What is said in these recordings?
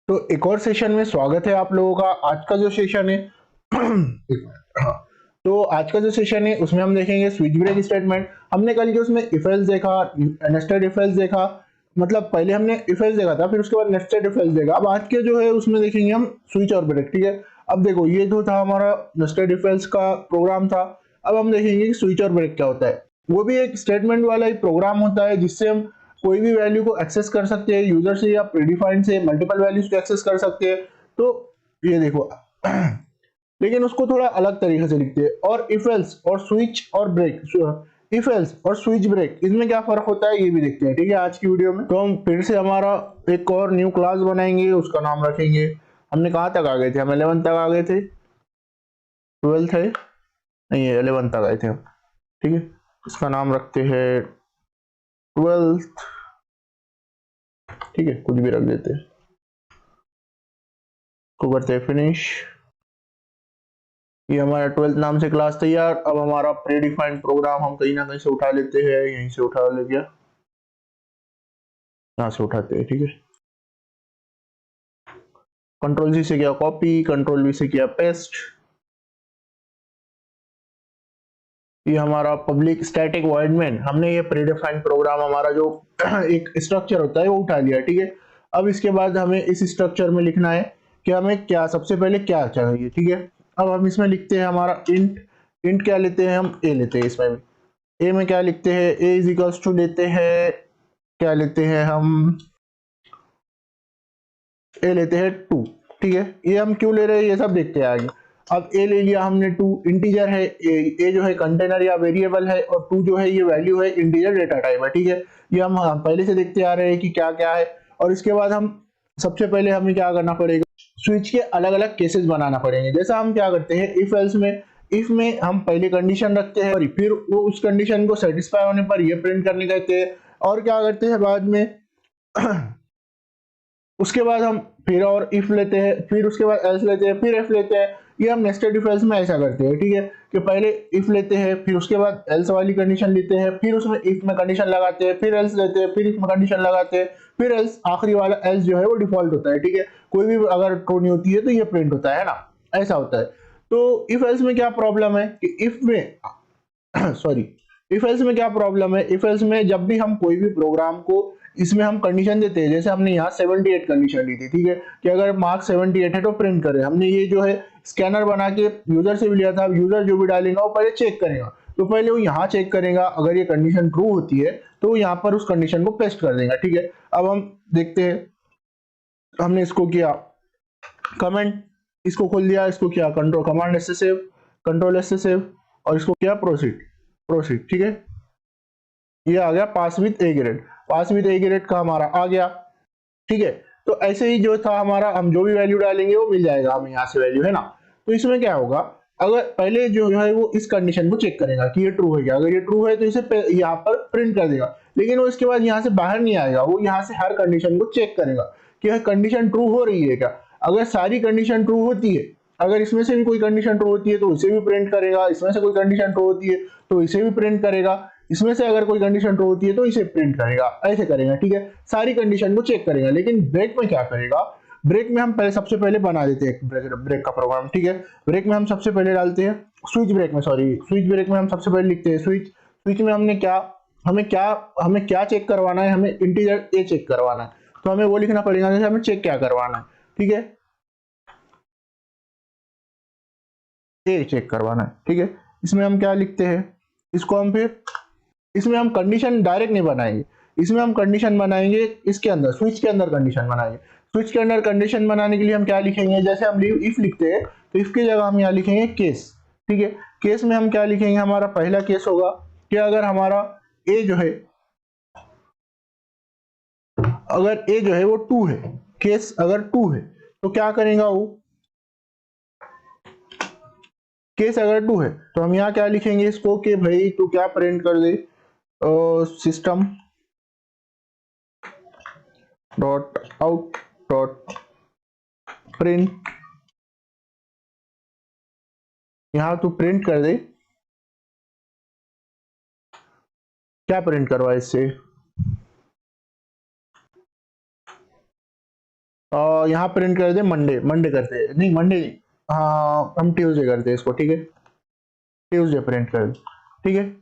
तो एक और सेशन में स्वागत है आप लोगों का। आज का जो सेशन है एक मिनट, हाँ। तो आज का जो सेशन है उसमें हम देखेंगे स्विच ब्रेक स्टेटमेंट। हमने कल के उसमें इफ एल्स देखा, नेस्टेड इफ एल्स देखा। मतलब पहले हमने इफ एल्स देखा था, फिर उसके बाद नेस्टेड इफ एल्स देखा। अब आज के जो है उसमें देखेंगे हम स्विच और ब्रेक। ठीक है, अब देखो ये जो था हमारा नेस्टेड इफ एल्स का प्रोग्राम था। अब हम देखेंगे कि स्विच और ब्रेक क्या होता है। वो भी एक स्टेटमेंट वाला एक प्रोग्राम होता है जिससे हम कोई भी वैल्यू को एक्सेस कर सकते हैं यूजर से, या प्रीडिफाइंड से मल्टीपल वैल्यूज को एक्सेस कर सकते हैं। तो ये देखो लेकिन उसको थोड़ा अलग तरीके से लिखते हैं। और इफ एल्स और स्विच और ब्रेक, इफ एल्स और स्विच ब्रेक, इसमें क्या फर्क होता है ये भी देखते हैं। ठीक है, आज की वीडियो में तो हम फिर से हमारा एक और न्यू क्लास बनाएंगे, उसका नाम रखेंगे। हमने कहाँ तक आ गए थे? हम 11 तक आ गए थे, 12 है नहीं, 11 तक आए थे हम। ठीक है, इसका नाम रखते हैं 12। ठीक है, कुछ भी रख देते हैं, को करते हैं फिनिश। ये हमारा 12th नाम से क्लास तैयार। अब हमारा प्रीडिफाइंड प्रोग्राम हम कहीं ना कहीं से उठा लेते हैं, यहीं से उठा ले गया, यहाँ से उठाते हैं। ठीक है, कंट्रोल सी से किया कॉपी, कंट्रोल वी से किया पेस्ट। ये हमारा पब्लिक स्टैटिक वॉइड मेन, हमने ये प्रीडिफाइंड प्रोग्राम हमारा जो एक स्ट्रक्चर होता है वो उठा लिया। ठीक है, अब इसके बाद हमें इस स्ट्रक्चर में लिखना है कि हमें क्या सबसे पहले क्या चाहिए। ठीक है, अब हम इसमें लिखते हैं हमारा इंट। इंट क्या लेते हैं? हम ए लेते हैं। इसमें भी ए में क्या लिखते हैं? ए इज इक्वल्स टू लेते हैं, क्या लेते हैं हम? ए लेते हैं 2। ठीक है, ये हम क्यों ले रहे हैं ये सब देखते हैं आगे। अब ए ले लिया हमने 2, इंटीजर है। ए जो है कंटेनर या वेरिएबल है, और 2 जो है ये वैल्यू है, इंटीजर डेटा टाइप है। ठीक है, ये हम पहले से देखते आ रहे हैं कि क्या क्या है। और इसके बाद हम सबसे पहले हमें क्या करना पड़ेगा, स्विच के अलग अलग केसेस बनाना पड़ेंगे। जैसा हम क्या करते हैं इफ एल्स में, इफ में हम पहले कंडीशन रखते हैं और फिर वो उस कंडीशन को सेटिस्फाई होने पर ये प्रिंट करने कहते हैं। और क्या करते हैं बाद में उसके बाद हम फिर और इफ लेते हैं, फिर उसके बाद एल्स लेते हैं, फिर एफ लेते हैं। ये हम नेस्टेड इफ एल्स में ऐसा करते हैं। ठीक है, कि पहले इफ लेते हैं, फिर उसके बाद एल्स वाली कंडीशन लेते हैं, फिर उसमें इफ में कंडीशन लगाते हैं, फिर एल्स लेते हैं, फिर इफ में कंडीशन लगाते हैं, फिर एल्स, आखिरी वाला एल्स जो है वो डिफॉल्ट होता है। ठीक है, कोई भी अगर ट्रू नहीं होती है तो ये प्रिंट होता है ना, ऐसा होता है। तो इफ एल्स में क्या प्रॉब्लम है कि इफ में सॉरी, इफ एल्स में क्या प्रॉब्लम है? इफ एल्स में जब भी हम कोई भी प्रोग्राम को इसमें हम कंडीशन देते हैं, जैसे हमने यहाँ 78 कंडीशन ली थी। ठीक है, कि अगर मार्क 78 है तो प्रिंट करे। हमने ये जो है स्कैनर बना के यूजर से भी लिया था। यूजर जो भी डालेगा वो पहले चेक करेगा, तो पहले वो यहाँ चेक करेगा, अगर ये कंडीशन ट्रू होती है तो वो यहाँ पर उस कंडीशन को पेस्ट कर देगा। ठीक है, अब हम देखते हैं, हमने इसको किया कमेंट, इसको खोल दिया, इसको किया कंट्रोल कमांड एस से सेव, कंट्रोल एस से सेव, और इसको किया प्रोसीड, प्रोसीड। ठीक है, ये आ गया pass with A grade. Pass with A grade का हमारा आ गया। ठीक है, तो ऐसे ही जो था हमारा, हम जो भी वैल्यू डालेंगे वो मिल जाएगा हमें यहाँ से वैल्यू, है ना। तो इसमें क्या होगा, अगर पहले जो है वो इस कंडीशन को चेक करेगा कि ये ट्रू है क्या। अगर ये ट्रू है तो इसे यहाँ पर प्रिंट कर देगा, लेकिन वो इसके बाद यहाँ से बाहर नहीं आएगा। वो यहाँ से हर कंडीशन को चेक करेगा कि यह कंडीशन ट्रू हो रही है क्या। अगर सारी कंडीशन ट्रू होती है, अगर इसमें से भी कोई कंडीशन ट्रू होती है तो इसे भी प्रिंट करेगा, इसमें से कोई कंडीशन ट्रू होती है तो इसे भी प्रिंट करेगा, इसमें से अगर कोई कंडीशन ट्रू होती है तो इसे प्रिंट करेगा, ऐसे करेगा। ठीक है, सारी कंडीशन को चेक करेगा। लेकिन ब्रेक में क्या करेगा, ब्रेक में हम पहले सबसे पहले बना देते हैं ब्रेक का प्रोग्राम। ठीक है, ब्रेक में हम सबसे पहले डालते हैं, स्विच ब्रेक में, सॉरी स्विच ब्रेक में हम सबसे पहले लिखते हैं स्विच। स्विच में हमने क्या, हमें क्या चेक करवाना है, हमें इंटीजर ए चेक करवाना है। तो हमें वो लिखना पड़ेगा, जैसे हमें चेक क्या करवाना है। ठीक है, ए चेक करवाना है। ठीक है, इसमें हम क्या लिखते हैं, इसको हम फिर, इसमें हम कंडीशन डायरेक्ट नहीं बनाएंगे, इसमें हम कंडीशन बनाएंगे इसके अंदर, स्विच के अंदर कंडीशन बनाएंगे। स्विच के अंदर कंडीशन बनाने के लिए हम क्या लिखेंगे, जैसे हम इफ लिखते हैं तो इफ की जगह हम यहाँ लिखेंगे केस। ठीक है, केस में हम क्या लिखेंगे, हमारा पहला केस होगा कि अगर हमारा ए जो है, अगर ए जो है वो 2 है, केस अगर 2 है तो क्या करेगा वो, केस अगर 2 है तो हम यहाँ क्या लिखेंगे इसको कि भाई तू क्या प्रिंट कर दे, system dot out dot print, यहां तू प्रिंट कर दे, क्या प्रिंट करवा इससे, यहाँ प्रिंट कर दे मंडे, मंडे करते हैं, नहीं मंडे नहीं, हाँ हम ट्यूसडे करते हैं इसको, ठीक है, ट्यूसडे प्रिंट कर दे, ठीक है।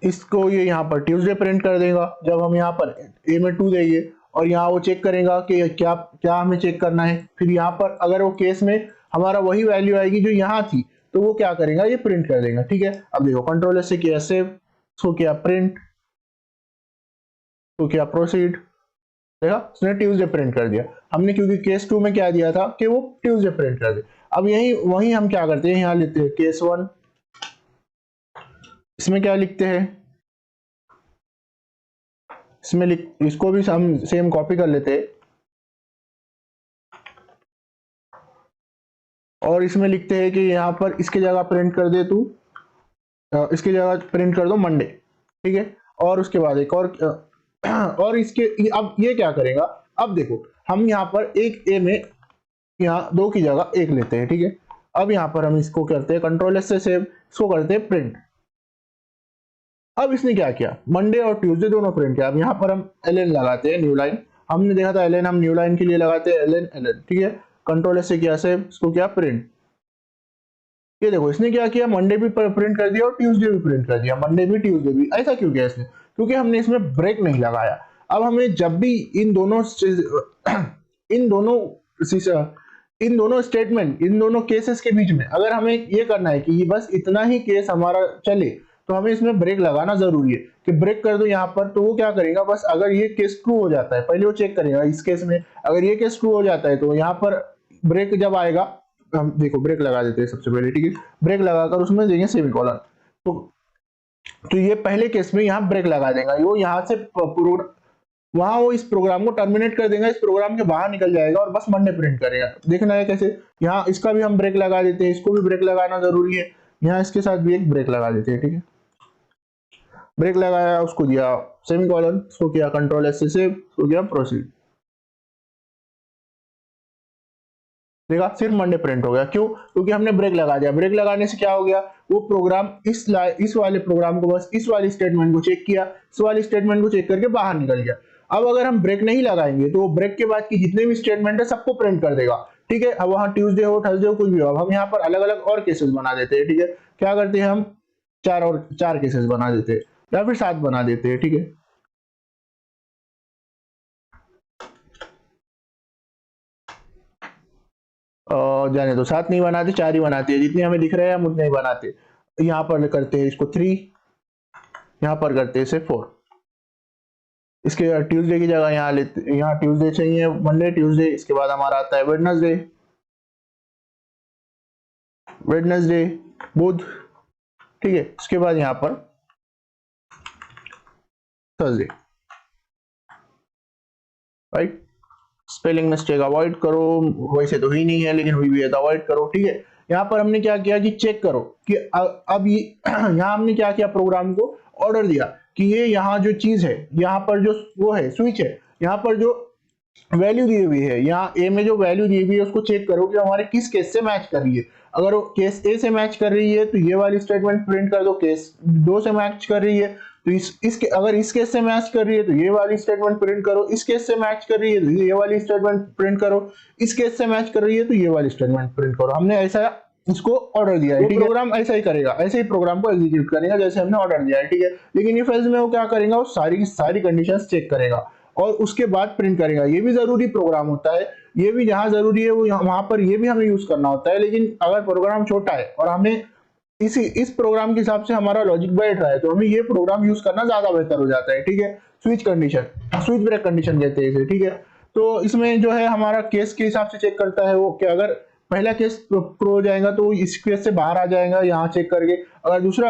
इसको ये यहाँ पर ट्यूसडे प्रिंट कर देगा। जब हम यहाँ पर ए में 2 देंगे और यहाँ वो चेक करेगा कि क्या क्या हमें चेक करना है, फिर यहाँ पर अगर वो केस में हमारा वही वैल्यू आएगी जो यहाँ थी, तो वो क्या करेगा, ये प्रिंट कर देगा, ठीक है। अब देखो कंट्रोल से किया सेव, इसको किया प्रिंट, तो क्या प्रोसीड, देखा उसने ट्यूसडे प्रिंट कर दिया हमने, क्योंकि केस 2 में क्या दिया था कि वो ट्यूसडे प्रिंट कर दे। अब यही वही हम क्या करते हैं, यहाँ लेते हैं केस 1, इसमें क्या लिखते हैं, इसमें इसको भी हम सेम कॉपी कर लेते हैं और इसमें लिखते हैं कि यहाँ पर इसकी जगह प्रिंट कर दे तू, इसकी जगह प्रिंट कर दो मंडे, ठीक है। और उसके बाद एक और इसके अब ये क्या करेगा, अब देखो हम यहाँ पर एक ए में यहाँ 2 की जगह 1 लेते हैं, ठीक है। अब यहाँ पर हम इसको करते हैं कंट्रोल एस से सेव, इसको करते हैं प्रिंट। अब इसने क्या किया, मंडे और ट्यूसडे दोनों प्रिंट किया। अब यहाँ पर हम एलएन लगाते हैं, न्यू लाइन, हमने देखा था एलएन, हम न्यू लाइन के लिए लगाते हैं एलएन एलएन, ठीक है। कंट्रोल एस से किया सेव, इसको किया प्रिंट। ये देखो इसने क्या किया, मंडे भी प्रिंट कर दिया और ट्यूसडे भी प्रिंट कर दिया, मंडे भी ट्यूसडे भी। ऐसा क्यों किया इसने, क्योंकि हमने इसमें ब्रेक नहीं लगाया। अब हमें जब भी इन दोनों इन दोनों स्टेटमेंट, इन दोनों केसेस के बीच में अगर हमें ये करना है कि बस इतना ही केस हमारा चले, तो हमें इसमें ब्रेक लगाना जरूरी है कि ब्रेक कर दो यहाँ पर, तो वो क्या करेगा, बस अगर ये केस ट्रू हो जाता है पहले वो चेक करेगा इस केस में, अगर ये केस ट्रू हो जाता है तो यहाँ पर ब्रेक जब आएगा, हम देखो ब्रेक लगा देते हैं सबसे पहले, ठीक है। ब्रेक लगाकर उसमें देंगे सेमीकोलन, तो ये पहले केस में यहाँ ब्रेक लगा देगा, वो यहाँ से वहां वो इस प्रोग्राम को टर्मिनेट कर देगा, इस प्रोग्राम के बाहर निकल जाएगा और बस मंडे प्रिंट करेगा। देखना है कैसे, यहाँ इसका भी हम ब्रेक लगा देते हैं, इसको भी ब्रेक लगाना जरूरी है, यहाँ इसके साथ भी एक ब्रेक लगा देते हैं, ठीक है। ब्रेक लगाया, उसको दिया सेमीकोलन, उसको किया कंट्रोल एस से सेव, उसको किया प्रोसीड, देखा सिर्फ मंडे प्रिंट हो गया। क्यों, क्योंकि हमने ब्रेक लगा दिया। ब्रेक लगाने से क्या हो गया, वो प्रोग्राम इस वाले प्रोग्राम को बस इस वाली स्टेटमेंट को चेक किया, इस वाली स्टेटमेंट को चेक करके बाहर निकल गया। अब अगर हम ब्रेक नहीं लगाएंगे तो ब्रेक के बाद की जितने भी स्टेटमेंट है सबको प्रिंट कर देगा, ठीक है। अब वहां ट्यूसडे हो थर्सडे हो कुछ भी हो, अब हम यहाँ पर अलग अलग और केसेस बना देते हैं, ठीक है। क्या करते हैं हम, 4 केसेस बना देते हैं या फिर 7 बना देते हैं, ठीक है। जाने दो, 7 नहीं बनाते, 4 ही बनाते हैं, जितने हमें दिख रहे हैं हम उतने ही बनाते। यहाँ पर करते हैं इसको 3, यहाँ पर करते हैं इसे 4, इसके ट्यूसडे की जगह यहाँ लेते, यहाँ ट्यूसडे चाहिए, मंडे ट्यूसडे, इसके बाद हमारा आता है वेडनेसडे, वेडनेसडे बुध, ठीक है। उसके बाद यहाँ पर Thursday, right. Spelling mistake avoid करो, वैसे तो ही नहीं है लेकिन हुई भी है तो अवॉइड करो, ठीक है। यहाँ पर हमने क्या किया कि चेक करो कि अब ये यहाँ हमने क्या किया, प्रोग्राम को ऑर्डर दिया कि ये यहाँ जो चीज है, यहाँ पर जो वो है स्विच है, यहाँ पर जो वैल्यू दी हुई है, यहाँ ए में जो वैल्यू दी हुई है उसको चेक करो कि हमारे किस केस से मैच कर रही है। अगर वो केस ए से मैच कर रही है तो ये वाली स्टेटमेंट प्रिंट कर दो, केस 2 से मैच कर रही है तो इसके अगर इस केस से मैच कर रही है तो ये वाली स्टेटमेंट प्रिंट करो, इस केस से मैच कर रही है तो ये वाली स्टेटमेंट प्रिंट करो, इस केस से मैच कर रही है तो ये वाली स्टेटमेंट प्रिंट करो। हमने ऐसा इसको ऑर्डर दिया है, प्रोग्राम ऐसा ही करेगा, ऐसे ही प्रोग्राम को एग्जीक्यूट करेगा जैसे हमने ऑर्डर दिया है, ठीक है। लेकिन इफ एल्स में वो क्या करेगा, वो सारी की सारी कंडीशंस चेक करेगा और उसके बाद प्रिंट करेगा। ये भी जरूरी प्रोग्राम होता है, ये भी जहां जरूरी है वो वहां पर ये भी हमें यूज करना होता है। लेकिन अगर प्रोग्राम छोटा है और हमें इस प्रोग्राम के हिसाब से हमारा लॉजिक बैठ रहा है तो हमें ये प्रोग्राम यूज करना ज्यादा बेहतर हो जाता है, ठीक है। Switch condition, switch break condition कहते हैं इसे, ठीक है। तो इसमें जो है हमारा केस के हिसाब से चेक करता है वो कि अगर पहला केस प्रो हो जाएगा तो इस केस से बाहर आ जाएगा यहाँ चेक करके। अगर दूसरा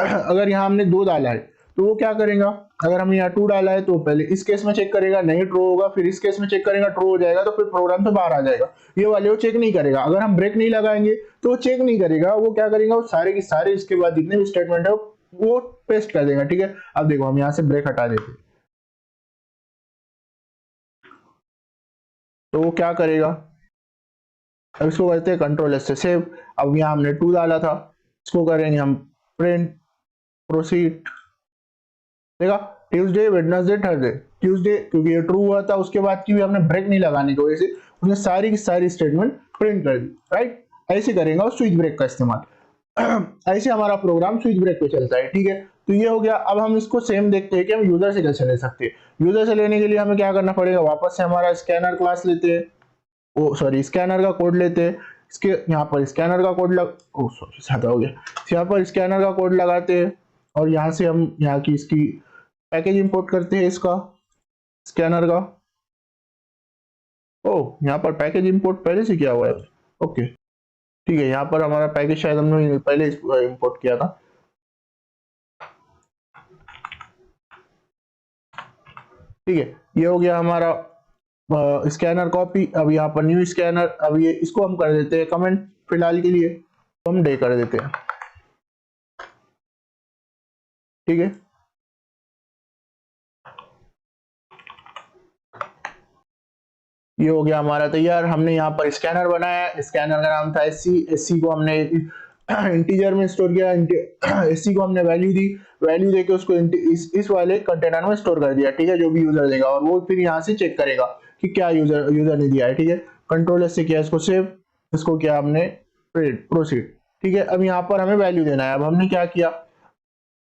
अगर यहाँ हमने 2 डाला है तो वो क्या करेगा, अगर हमने यहाँ 2 डाला है तो पहले इस केस में चेक करेगा, नहीं ट्रू होगा, फिर इस केस में चेक करेगा, ट्रू हो जाएगा तो फिर प्रोग्राम से बाहर आ जाएगा। ये वाले वो चेक नहीं करेगा। अगर हम ब्रेक नहीं लगाएंगे तो वो चेक नहीं करेगा, वो क्या करेगा, वो सारे की सारे इसके बाद जितने भी स्टेटमेंट है वो पेस्ट कर देगा, ठीक है। अब देखो हम यहाँ से ब्रेक हटा देते हैं तो वो क्या करेगा, अब इसको करते हैं कंट्रोल एस से सेव। अब यहाँ हमने 2 डाला था, इसको करेंगे हम प्रिंट प्रोसीड, देखा ट्यूसडे, वेडनेसडे, थर्सडे। ट्यूसडे क्योंकि ये ट्रू हुआ था, उसके बाद की भी हमने ब्रेक नहीं लगाने की वजह से उसने सारी की सारी स्टेटमेंट प्रिंट कर दी, राइट। ऐसे करेंगे और स्विच ब्रेक का इस्तेमाल। ऐसे हमारा प्रोग्राम स्विच ब्रेक पे चलता है, ठीक है। तो ये हो गया। अब हम इसको सेम देखते हैं कि हम यूजर से कैसे ले सकते हैं। यूजर से लेने के लिए हमें क्या करना पड़ेगा, वापस से हमारा स्कैनर क्लास लेते हैं, ओ सॉरी स्कैनर का कोड लेते हैं। इसके यहाँ पर स्कैनर का कोड लग ओ सॉरी ज्यादा हो गया, यहाँ पर स्कैनर का कोड लगाते हैं और यहाँ से हम यहाँ की इसकी पैकेज इंपोर्ट करते हैं इसका स्कैनर का। ओ यहाँ पर पैकेज इंपोर्ट पहले से किया हुआ है, ओके ठीक है। यहाँ पर हमारा पैकेज शायद हमने पहले इंपोर्ट किया था, ठीक है। ये हो गया हमारा स्कैनर कॉपी। अब यहाँ पर न्यू स्कैनर, अब ये इसको हम कर देते हैं कमेंट फिलहाल के लिए, तो हम डे कर देते हैं, ठीक है। ये हो गया हमारा तैयार। हमने यहाँ पर स्कैनर बनाया, स्कैनर का नाम था एससी। एससी को हमने इंटीजर में स्टोर किया, एससी को हमने वैल्यू दी, वैल्यू देके उसको इस वाले कंटेनर में स्टोर कर दिया, ठीक है, जो भी यूजर देगा। और वो फिर यहाँ से चेक करेगा कि क्या यूजर ने दिया है, ठीक है। कंट्रोल एस से किया इसको सेव, इसको किया हमने प्रोसीड, ठीक है। अब यहाँ पर हमें वैल्यू देना है। अब हमने क्या किया,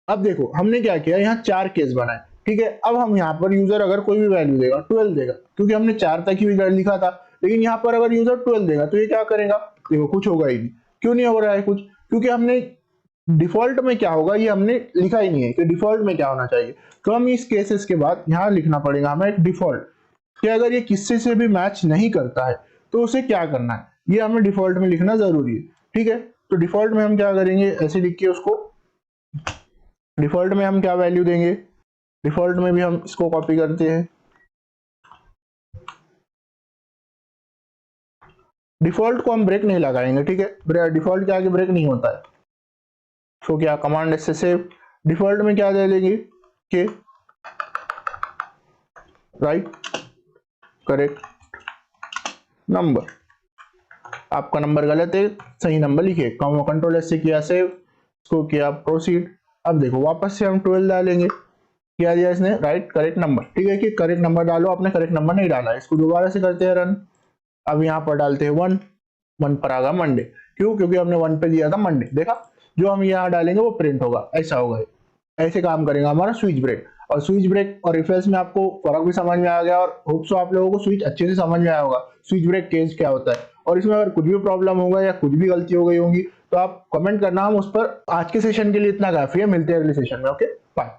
अब देखो हमने क्या किया, यहाँ 4 केस बनाए, ठीक है। अब हम यहाँ पर यूजर अगर कोई भी वैल्यू देगा 12 देगा, क्योंकि हमने 4 तक ही लिखा था। लेकिन यहाँ पर अगर यूजर 12 देगा तो ये क्या करेगा, देखो कुछ होगा ही नहीं। क्यों नहीं हो रहा है कुछ, क्योंकि हमने डिफॉल्ट में क्या होगा ये हमने लिखा ही नहीं है कि डिफॉल्ट में क्या होना चाहिए। तो हम इस केसेस के बाद यहाँ लिखना पड़ेगा हमें एक डिफॉल्ट, कि अगर ये किससे से भी मैच नहीं करता है तो उसे क्या करना है, ये हमें डिफॉल्ट में लिखना जरूरी है, ठीक है। तो डिफॉल्ट में हम क्या करेंगे, ऐसे लिख के उसको डिफॉल्ट में हम क्या वैल्यू देंगे, डिफॉल्ट में भी हम इसको कॉपी करते हैं। डिफॉल्ट को हम ब्रेक नहीं लगाएंगे, ठीक है। डिफॉल्ट के आगे ब्रेक नहीं होता है। तो क्या कमांड से सेव, डिफॉल्ट में क्या दे लेंगे के राइट करेक्ट नंबर। आपका नंबर गलत है, सही नंबर लिखिए। कंट्रोल एस से किया सेव, इसको किया प्रोसीड। अब देखो वापस से हम 12 डालेंगे, किया दिया इसने राइट करेक्ट नंबर, ठीक है। कि करेक्ट नंबर डालो, आपने करेक्ट नंबर नहीं डाला, इसको दोबारा से करते हैं रन। अब यहाँ पर डालते हैं 1 पर आगा मंडे, क्यों, क्योंकि हमने 1 पे दिया था मंडे। देखा, जो हम यहाँ डालेंगे वो प्रिंट होगा, ऐसा होगा। ऐसे काम करेगा हमारा स्विच ब्रेक। और स्विच ब्रेक और रिफ्रेश में आपको फर्क भी समझ में आ गया, और होप सो आप लोगों को स्विच अच्छे से समझ में आया होगा, स्विच ब्रेक केस क्या होता है। और इसमें अगर कुछ भी प्रॉब्लम होगा या कुछ भी गलती हो गई होंगी तो आप कमेंट करना, हम उस पर। आज के सेशन के लिए इतना काफी है, मिलते हैं अगले सेशन में, ओके बाय।